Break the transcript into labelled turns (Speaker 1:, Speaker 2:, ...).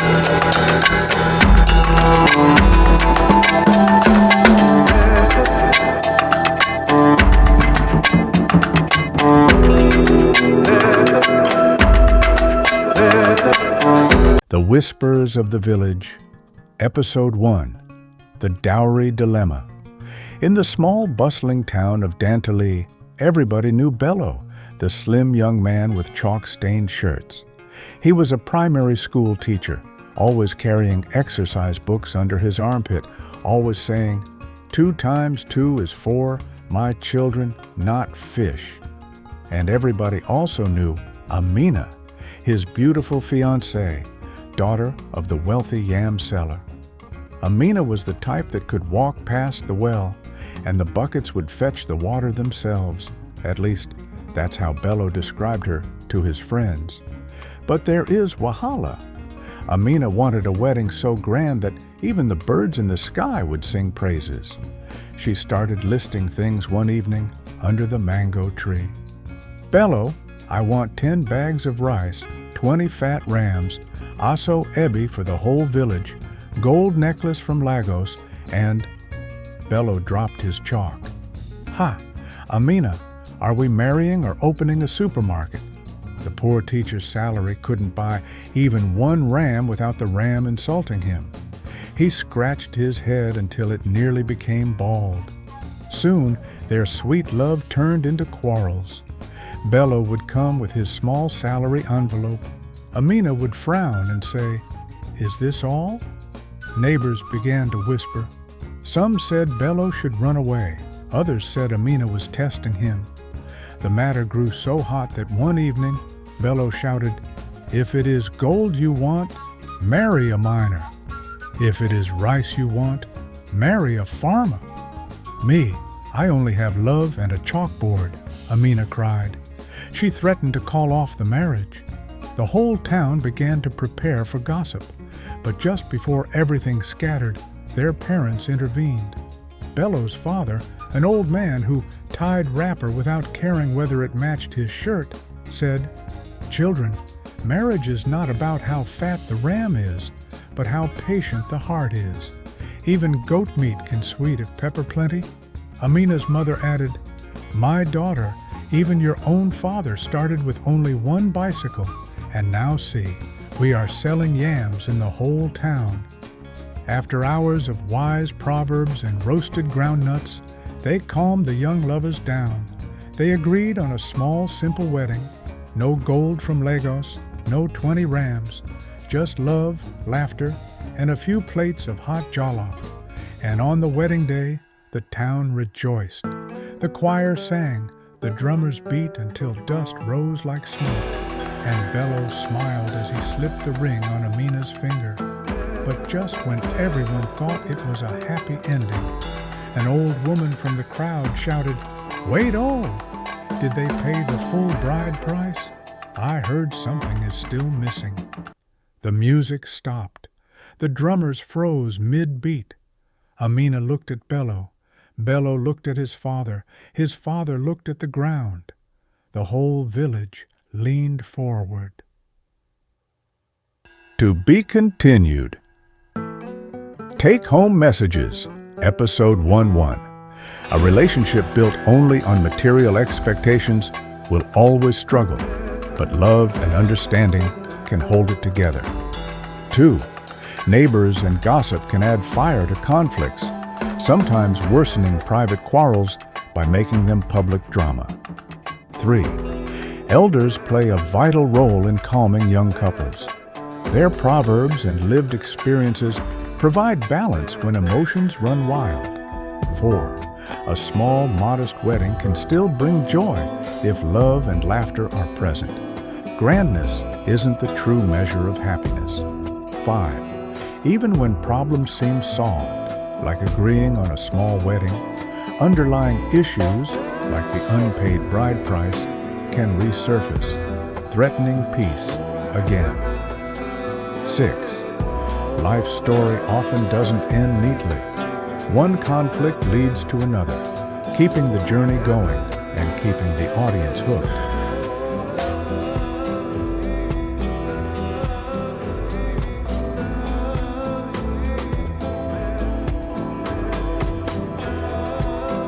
Speaker 1: The Whispers of the Village, Episode 1, The Dowry Dilemma. In the small, bustling town of Dantallee, everybody knew Bello, the slim young man with chalk-stained shirts. He was a primary school teacher, always carrying exercise books under his armpit, always saying, 2 times 2 is 4, my children, not fish. And everybody also knew Amina, his beautiful fiancée, daughter of the wealthy yam seller. Amina was the type that could walk past the well, and the buckets would fetch the water themselves. At least, that's how Bello described her to his friends. But there is Wahala. Amina wanted a wedding so grand that even the birds in the sky would sing praises. She started listing things one evening under the mango tree. Bello, I want 10 bags of rice, 20 fat rams, aso ebi for the whole village, gold necklace from Lagos, and... Bello dropped his chalk. Ha! Amina, are we marrying or opening a supermarket? The poor teacher's salary couldn't buy even 1 ram without the ram insulting him. He scratched his head until it nearly became bald. Soon, their sweet love turned into quarrels. Bello would come with his small salary envelope. Amina would frown and say, "Is this all?" Neighbors began to whisper. Some said Bello should run away. Others said Amina was testing him. The matter grew so hot that one evening, Bello shouted, "If it is gold you want, marry a miner. If it is rice you want, marry a farmer." "Me, I only have love and a chalkboard," Amina cried. She threatened to call off the marriage. The whole town began to prepare for gossip, but just before everything scattered, their parents intervened. Bello's father, an old man who tied wrapper without caring whether it matched his shirt, said, "Children, marriage is not about how fat the ram is, but how patient the heart is. Even goat meat can sweet if pepper plenty." Amina's mother added, "My daughter, even your own father started with only 1 bicycle, and now see, we are selling yams in the whole town." After hours of wise proverbs and roasted groundnuts, they calmed the young lovers down. They agreed on a small, simple wedding. No gold from Lagos, no 20 rams, just love, laughter, and a few plates of hot jollof. And on the wedding day, the town rejoiced. The choir sang, the drummers beat until dust rose like smoke, and Bello smiled as he slipped the ring on Amina's finger. But just when everyone thought it was a happy ending, an old woman from the crowd shouted, "Wait, oh! Did they pay the full bride price? I heard something is still missing." The music stopped. The drummers froze mid-beat. Amina looked at Bello. Bello looked at his father. His father looked at the ground. The whole village leaned forward. To be continued. Take-home messages, Episode 1-1. A relationship built only on material expectations will always struggle, but love and understanding can hold it together. 2. Neighbors and gossip can add fire to conflicts, sometimes worsening private quarrels by making them public drama. 3. Elders play a vital role in calming young couples. Their proverbs and lived experiences provide balance when emotions run wild. 4. A small, modest wedding can still bring joy if love and laughter are present. Grandness isn't the true measure of happiness. 5. Even when problems seem solved, like agreeing on a small wedding, underlying issues, like the unpaid bride price, can resurface, threatening peace again. 6. Life's story often doesn't end neatly. One conflict leads to another, keeping the journey going and keeping the audience hooked.